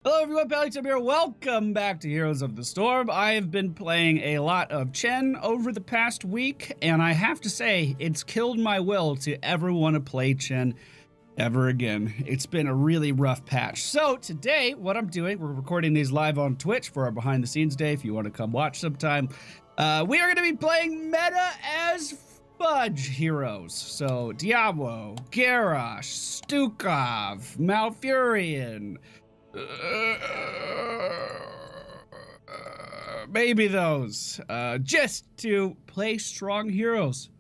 Hello everyone, PallyTime here. Welcome back to Heroes of the Storm. I have been playing a lot of Chen over the past week, and I have to say, it's killed my will to ever want to play Chen ever again. It's been a really rough patch. So today, what I'm doing, we're recording these live on Twitch for our behind the scenes day if you want to come watch sometime. We are going to be playing meta as fudge heroes. So Diablo, Garrosh, Stukov, Malfurion, maybe those, just to play strong heroes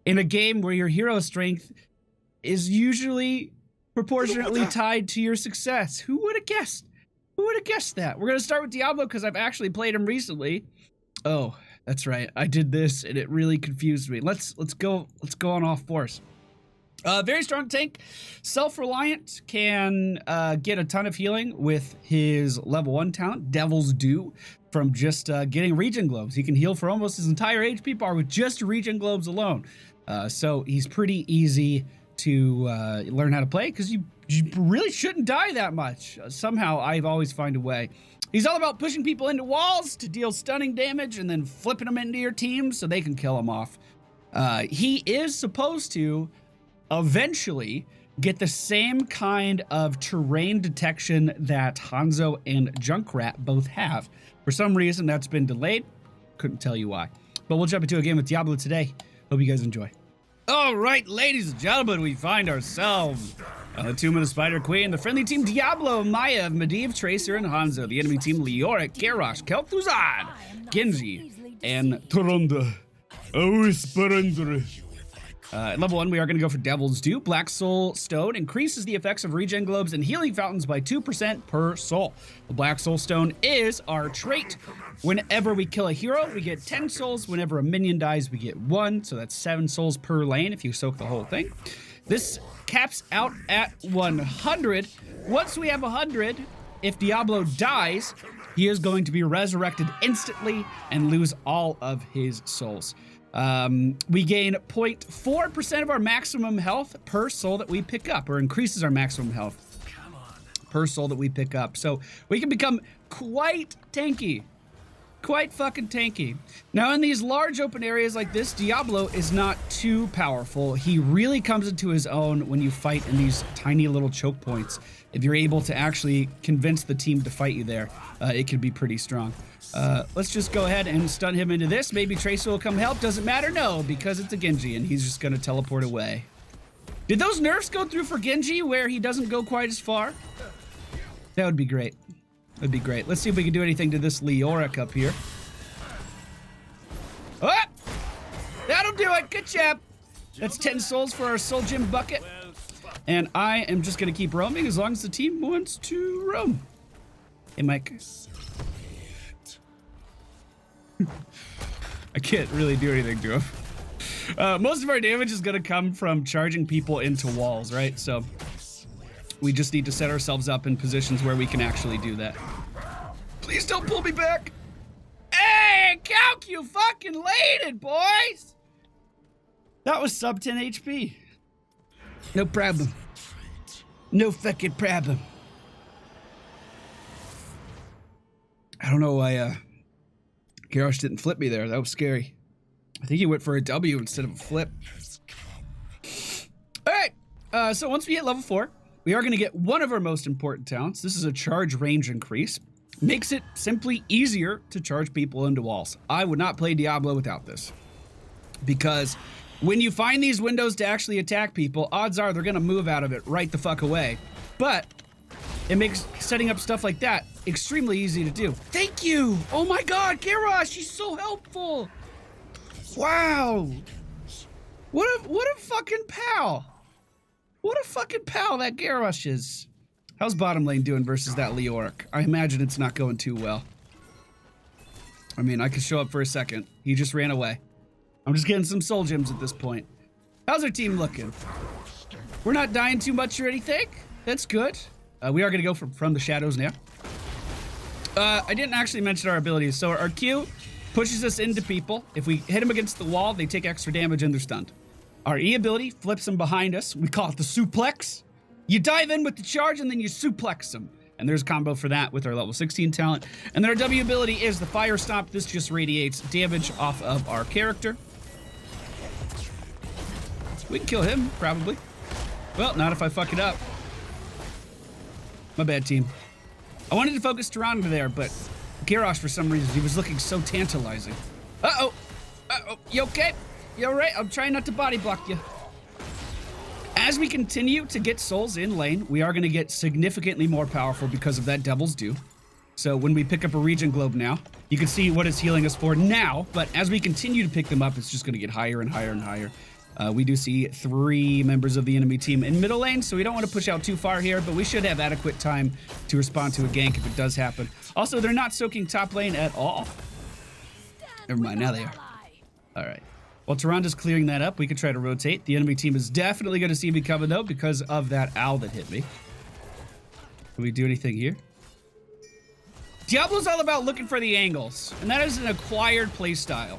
in a game where your hero strength is usually proportionately tied to your success. Who would have guessed? Who would have guessed that? We're gonna start with Diablo because I've actually played him recently. Oh, that's right. I did this and it really confused me. Let's go on all fours. Very strong tank, self-reliant, can get a ton of healing with his level 1 talent, Devil's Due, from just getting regen globes. He can heal for almost his entire HP bar with just regen globes alone. So he's pretty easy to learn how to play because you really shouldn't die that much. Somehow I've always find a way. He's all about pushing people into walls to deal stunning damage and then flipping them into your team so they can kill him off. He is supposed to eventually get the same kind of terrain detection that Hanzo and Junkrat both have. For some reason, that's been delayed. Couldn't tell you why. But we'll jump into a game with Diablo today. Hope you guys enjoy. All right, ladies and gentlemen, we find ourselves on the Tomb of the Spider Queen. The friendly team Diablo, Maya, Medivh, Tracer, and Hanzo. The enemy team Leoric, Garrosh, Kel'Thuzad, Genji, and Torunda. At level 1, we are going to go for Devil's Due. Black Soulstone increases the effects of regen globes and healing fountains by 2% per soul. The Black Soulstone is our trait. Whenever we kill a hero, we get 10 souls. Whenever a minion dies, we get 1. So that's 7 souls per lane if you soak the whole thing. This caps out at 100. Once we have 100, if Diablo dies, he is going to be resurrected instantly and lose all of his souls. We gain 0.4% of our maximum health per soul that we pick up, or increases our maximum health per soul that we pick up. So we can become quite tanky. Quite fucking tanky. Now in these large open areas like this, Diablo is not too powerful. He really comes into his own when you fight in these tiny little choke points. If you're able to actually convince the team to fight you there, it can be pretty strong. Let's just go ahead and stun him into this. Maybe Tracer will come help. Doesn't matter, no, because it's a Genji and he's just gonna teleport away. Did those nerfs go through for Genji where he doesn't go quite as far? That would be great. That'd be great. Let's see if we can do anything to this Leoric up here. Oh! That'll do it. Good job. That's 10 souls for our Soul Gem bucket. And I am just gonna keep roaming as long as the team wants to roam. Hey, Mike. I can't really do anything to him. Most of our damage is gonna come from charging people into walls, right? So we just need to set ourselves up in positions where we can actually do that. Please don't pull me back. Hey, Calc, you fucking laid it, boys. That was sub 10 HP. No problem. No fucking problem. I don't know why, Garrosh didn't flip me there. That was scary. I think he went for a W instead of a flip. All right, so once we hit level 4, we are going to get one of our most important talents. This is a charge range increase. Makes it simply easier to charge people into walls. I would not play Diablo without this. Because when you find these windows to actually attack people, odds are they're going to move out of it right the fuck away. But it makes setting up stuff like that extremely easy to do. Thank you! Oh my god, Garrosh, she's so helpful! Wow! What a fucking pal! What a fucking pal that Garrosh is. How's bottom lane doing versus that Leoric? I imagine it's not going too well. I mean, I could show up for a second. He just ran away. I'm just getting some soul gems at this point. How's our team looking? We're not dying too much or anything. That's good. We are going to go from the shadows now. I didn't actually mention our abilities. So our Q pushes us into people. If we hit them against the wall, they take extra damage and they're stunned. Our E ability flips them behind us. We call it the suplex. You dive in with the charge and then you suplex them. And there's a combo for that with our level 16 talent. And then our W ability is the Fire Stomp. This just radiates damage off of our character. We can kill him, probably. Well, not if I fuck it up. My bad, team. I wanted to focus Tyrande there, but Garrosh, for some reason, he was looking so tantalizing. Uh-oh. Uh-oh. You okay? You all right? I'm trying not to body block you. As we continue to get souls in lane, we are going to get significantly more powerful because of that Devil's Due. So when we pick up a Regen Globe now, you can see what it's healing us for now, but as we continue to pick them up, it's just going to get higher and higher and higher. We do see 3 members of the enemy team in middle lane, so we don't want to push out too far here, but we should have adequate time to respond to a gank if it does happen. Also, they're not soaking top lane at all. Never mind, now they are. All right. While Tyrande's clearing that up, we can try to rotate. The enemy team is definitely going to see me coming, though, because of that owl that hit me. Can we do anything here? Diablo's all about looking for the angles, and that is an acquired playstyle.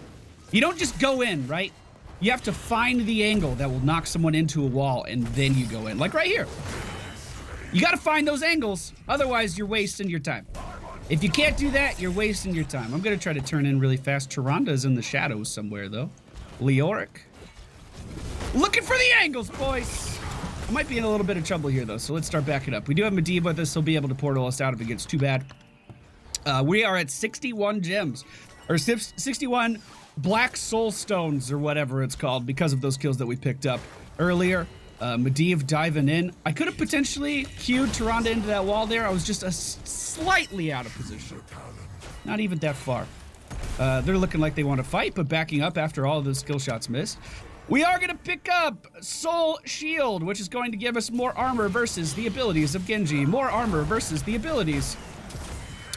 You don't just go in, right? You have to find the angle that will knock someone into a wall, and then you go in. Like right here. You got to find those angles, otherwise you're wasting your time. If you can't do that, you're wasting your time. I'm going to try to turn in really fast. Tyrande's in the shadows somewhere, though. Leoric. Looking for the angles, boys. I might be in a little bit of trouble here, though, so let's start backing up. We do have Medivh with us. He'll be able to portal us out if it gets too bad. We are at 61 gems, or 61 black soulstones, or whatever it's called, because of those kills that we picked up earlier. Medivh diving in. I could have potentially queued Tyrande into that wall there. I was just slightly out of position. Not even that far. They're looking like they want to fight, but backing up after all of those skill shots missed. We are going to pick up Soul Shield, which is going to give us more armor versus the abilities of Genji. More armor versus the abilities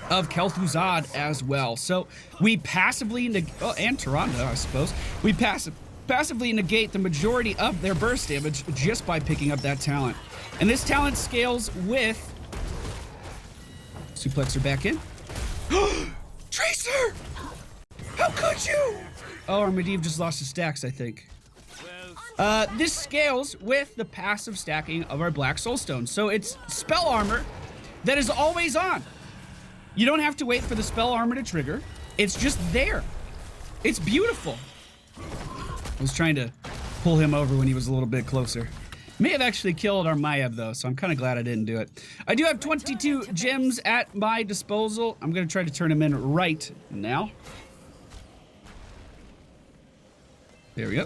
of Kel'Thuzad as well. So we passively, and Tyrande, I suppose, we passively negate the majority of their burst damage just by picking up that talent. And this talent scales with... Suplexer back in. Tracer! How could you? Oh, our Medivh just lost his stacks, I think. This scales with the passive stacking of our Black Soulstone. So it's spell armor that is always on. You don't have to wait for the spell armor to trigger. It's just there. It's beautiful. I was trying to pull him over when he was a little bit closer. May have actually killed our Maiev, though, so I'm kind of glad I didn't do it. I do have 22 gems at my disposal. I'm going to try to turn him in right now. There we go.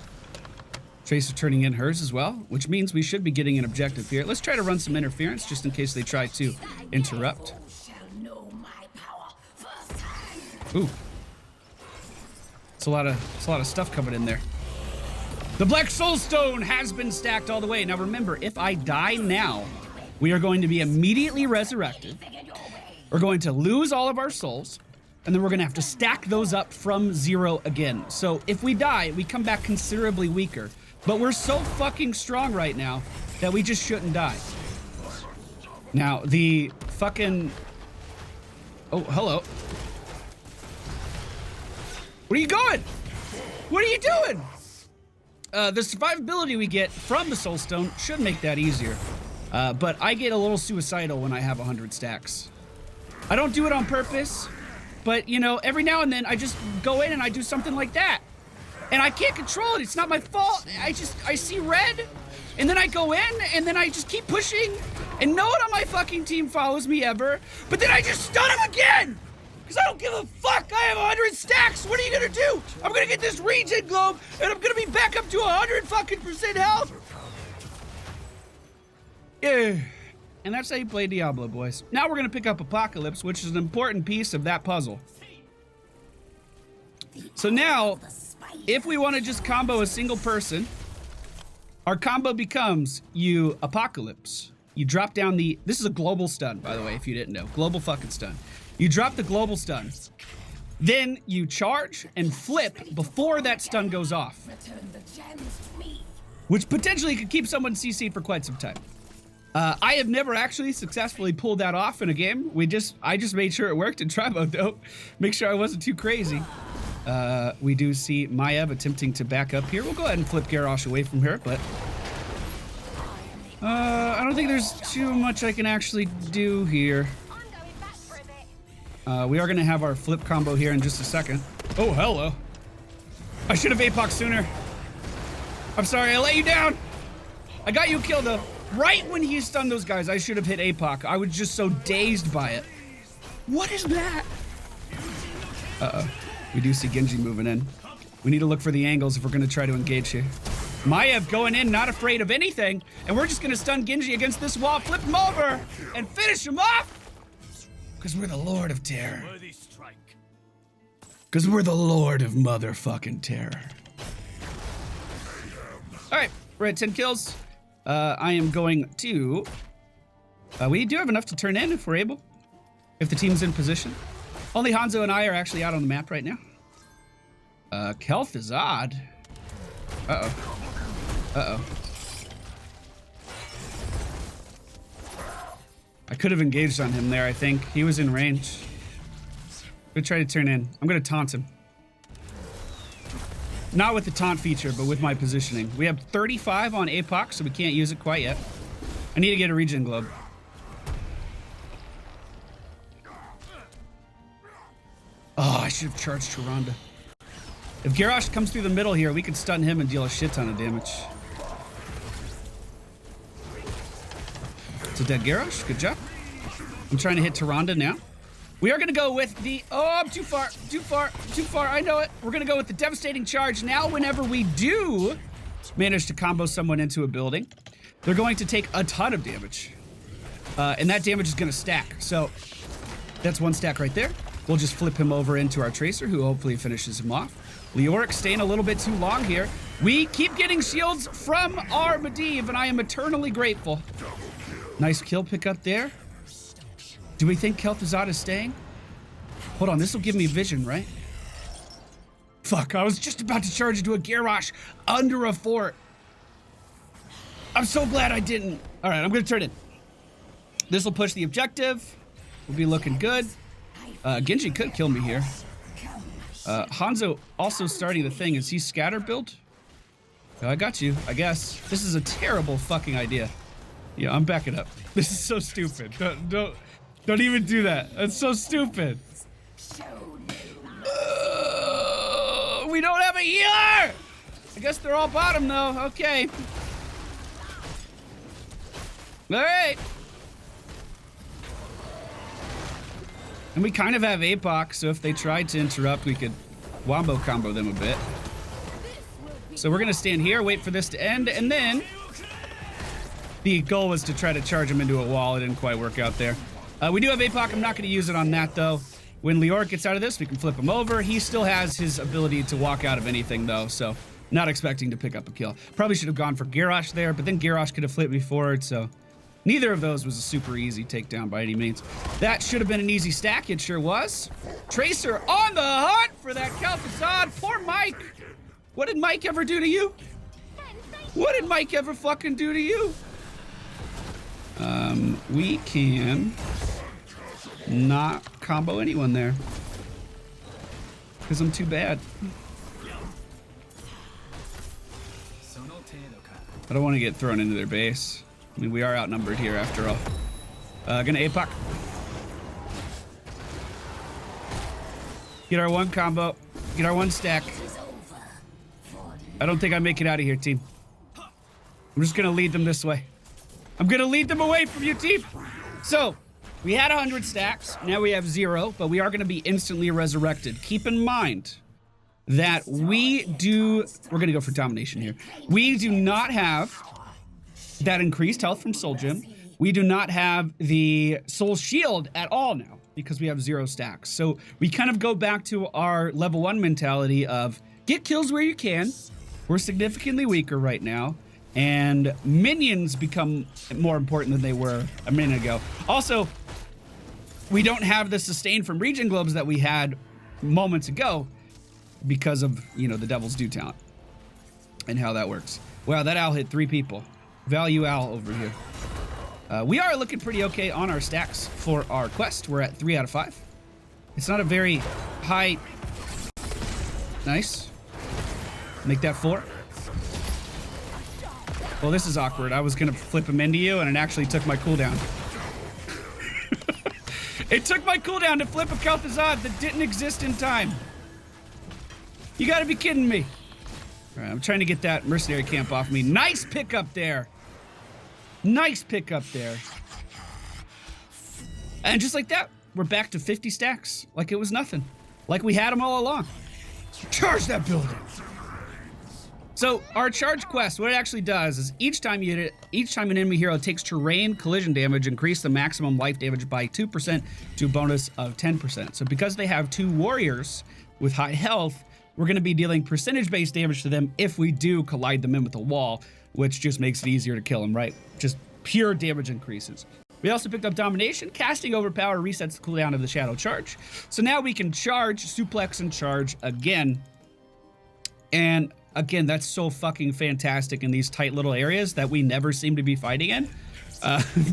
Tracer turning in hers as well, which means we should be getting an objective here. Let's try to run some interference just in case they try to interrupt. Ooh. It's a lot of stuff coming in there. The Black Soulstone has been stacked all the way. Now remember, if I die now, we are going to be immediately resurrected. We're going to lose all of our souls, and then we're going to have to stack those up from 0 again. So if we die, we come back considerably weaker. But we're so fucking strong right now that we just shouldn't die. Now, the fucking... Oh, hello. Where are you going? What are you doing? The survivability we get from the Soulstone should make that easier. But I get a little suicidal when I have 100 stacks. I don't do it on purpose, but, you know, every now and then I just go in and I do something like that. And I can't control it. It's not my fault. I see red, and then I go in, and then I just keep pushing, and no one on my fucking team follows me ever, but then I just stun him again! Because I don't give a fuck! I have 100 stacks! What are you gonna do? I'm gonna get this regen globe, and I'm gonna be back up to 100% health! Yeah. And that's how you play Diablo, boys. Now we're gonna pick up Apocalypse, which is an important piece of that puzzle. So now, if we want to just combo a single person, our combo becomes you Apocalypse. You drop down the... This is a global stun, by the way, if you didn't know. Global fucking stun. You drop the global stun. Then you charge and flip before that stun goes off. Which potentially could keep someone CC for quite some time. I have never actually successfully pulled that off in a game. I just made sure it worked in try mode, though. Make sure I wasn't too crazy. We do see Maiev attempting to back up here. We'll go ahead and flip Garrosh away from her, but I don't think there's too much I can actually do here. We are gonna have our flip combo here in just a second. Oh, hello. I should have APOC sooner. I'm sorry, I let you down. I got you killed though. Right when he stunned those guys, I should have hit APOC. I was just so dazed by it. What is that? Uh-oh. We do see Genji moving in. We need to look for the angles if we're gonna try to engage here. Maev going in, not afraid of anything, and we're just gonna stun Genji against this wall, flip him over, and finish him off! Because we're the Lord of Terror. Because we're the Lord of motherfucking Terror. Alright, we're at 10 kills. I am going to... we do have enough to turn in if we're able. If the team's in position. Only Hanzo and I are actually out on the map right now. Kelth is odd. Uh-oh. Uh-oh. I could have engaged on him there, I think. He was in range. I'm gonna try to turn in. I'm gonna taunt him. Not with the taunt feature, but with my positioning. We have 35 on APOC, so we can't use it quite yet. I need to get a regen globe. Oh, I should have charged Tyrande. If Garrosh comes through the middle here, we can stun him and deal a shit ton of damage. It's a dead Garrosh. Good job. I'm trying to hit Tyrande now. We are going to go with the... Oh, I'm too far. Too far. Too far. I know it. We're going to go with the Devastating Charge. Now, whenever we do manage to combo someone into a building, they're going to take a ton of damage. And that damage is going to stack. So that's one stack right there. We'll just flip him over into our Tracer, who hopefully finishes him off. Leoric staying a little bit too long here. We keep getting shields from our Medivh, and I am eternally grateful. Nice kill pick up there. Do we think Kel'Thuzad is staying? Hold on, this will give me vision, right? Fuck, I was just about to charge into a Garrosh under a fort. I'm so glad I didn't. All right, I'm gonna turn it. This will push the objective. We'll be looking good. Genji could kill me here. Hanzo also starting the thing. Is he scatter build? Oh, I got you, I guess. This is a terrible fucking idea. Yeah, I'm backing up. This is so stupid. Don't even do that. That's so stupid. We don't have a healer! I guess they're all bottom though. Okay. All right. And we kind of have APOC, so if they tried to interrupt, we could wombo combo them a bit. So we're gonna stand here, wait for this to end, and then the goal was to try to charge him into a wall. It didn't quite work out there. We do have APOC. I'm not gonna use it on that though. When Leoric gets out of this, we can flip him over. He still has his ability to walk out of anything though, so not expecting to pick up a kill. Probably should have gone for Garrosh there, but then Garrosh could have flipped me forward, so neither of those was a super easy takedown by any means. That should have been an easy stack. It sure was. Tracer on the hunt for that Kel'Thuzad. Poor Mike. What did Mike ever do to you? What did Mike ever fucking do to you? We can not combo anyone there because I'm too bad. I don't want to get thrown into their base. I mean, we are outnumbered here after all. Gonna APOC. Get our one combo. Get our one stack. I don't think I make it out of here, team. I'm just gonna lead them this way. I'm gonna lead them away from you, team. So, we had 100 stacks. Now we have 0, but we are gonna be instantly resurrected. Keep in mind that we're gonna go for domination here. We do not have that increased health from Soul Gem. We do not have the Soul Shield at all now because we have 0 stacks. So we kind of go back to our level 1 mentality of get kills where you can. We're significantly weaker right now, and minions become more important than they were a minute ago. Also, we don't have the sustain from regen globes that we had moments ago because of, you know, the Devil's Due talent and how that works. Wow, that owl hit 3 people. Value owl over here. We are looking pretty okay on our stacks for our quest. We're at 3 out of 5. It's not a very high. Nice. Make that 4. Well, this is awkward. I was gonna flip him into you and it actually took my cooldown. It took my cooldown to flip a Kel'Thuzad that didn't exist in time. You gotta be kidding me. All right, I'm trying to get that mercenary camp off me. Nice pickup there. Nice pickup there. And just like that, we're back to 50 stacks. Like it was nothing. Like we had them all along. Charge that building. So our charge quest, what it actually does is each time an enemy hero takes terrain collision damage, increase the maximum life damage by 2% to a bonus of 10%. So because they have 2 warriors with high health, we're going to be dealing percentage-based damage to them if we do collide them in with a wall, which just makes it easier to kill them, right? Just pure damage increases. We also picked up Domination. Casting Overpower resets the cooldown of the Shadow Charge. So now we can charge, suplex, and charge again. And again, that's so fucking fantastic in these tight little areas that we never seem to be fighting in.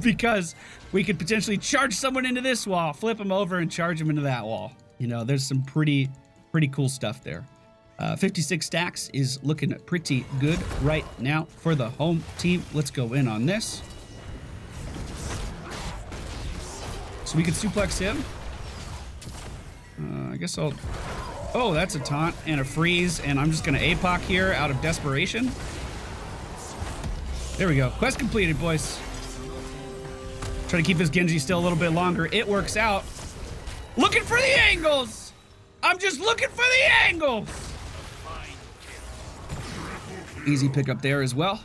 Because we could potentially charge someone into this wall, flip them over, and charge them into that wall. You know, there's some pretty cool stuff there. 56 stacks is looking pretty good right now for the home team. Let's go in on this. So we can suplex him. I guess I'll... Oh, that's a taunt and a freeze, and I'm just going to APOC here out of desperation. There we go. Quest completed, boys. Try to keep this Genji still a little bit longer. It works out. Looking for the angles! I'm just looking for the angles! Easy pickup there as well.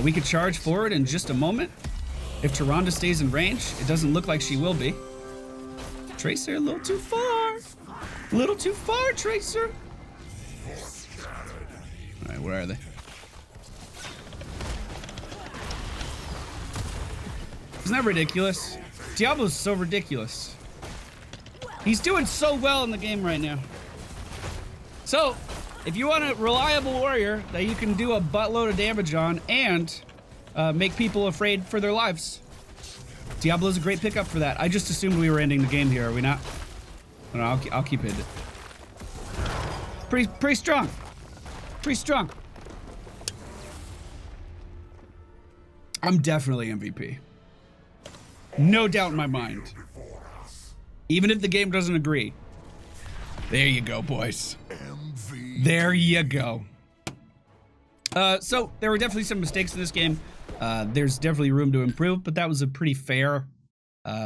We could charge forward in just a moment. If Tyrande stays in range, it doesn't look like she will be. Tracer, a little too far. A little too far, Tracer. All right, where are they? Isn't that ridiculous? Diablo's so ridiculous. He's doing so well in the game right now. So, if you want a reliable warrior that you can do a buttload of damage on and make people afraid for their lives, Diablo's a great pickup for that. I just assumed we were ending the game here. Are we not? No, I'll keep hitting it. Pretty strong. Pretty strong. I'm definitely MVP. No doubt in my mind. Even if the game doesn't agree. There you go, boys. There you go. So there were definitely some mistakes in this game. There's definitely room to improve, but that was a pretty fair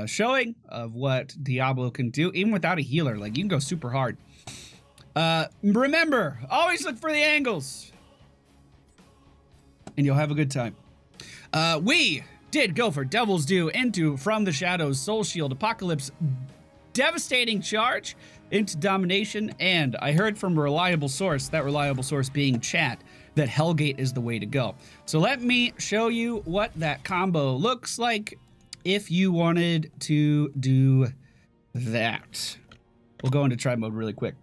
showing of what Diablo can do, even without a healer. Like, you can go super hard. Remember, always look for the angles, and you'll have a good time. We did go for Devil's Due into From the Shadows, Soul Shield, Apocalypse, Devastating Charge into Domination, and I heard from a reliable source, that reliable source being chat, that Hellgate is the way to go. So let me show you what that combo looks like if you wanted to do that. We'll go into try mode really quick.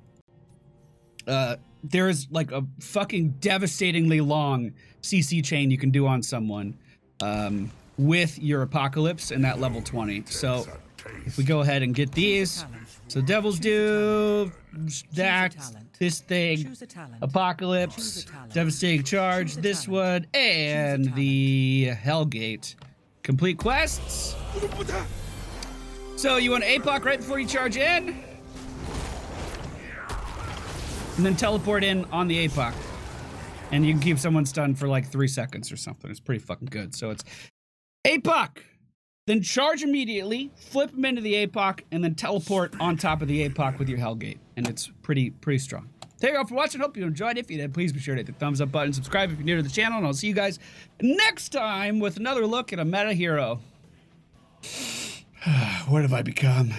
There's like a fucking devastatingly long CC chain you can do on someone with your Apocalypse and that level 20. So if we go ahead and get these, so Devil's Due, that, this thing, Apocalypse, Devastating Charge, this one, and the Hellgate. Complete quests. So you want to APOC right before you charge in, and then teleport in on the APOC. And you can keep someone stunned for like 3 seconds or something. It's pretty fucking good. So it's APOC, then charge immediately, flip them into the APOC, and then teleport on top of the APOC with your Hellgate. And it's pretty strong. Thank you all for watching. Hope you enjoyed. If you did, please be sure to hit the thumbs up button, subscribe if you're new to the channel, and I'll see you guys next time with another look at a meta hero. What have I become?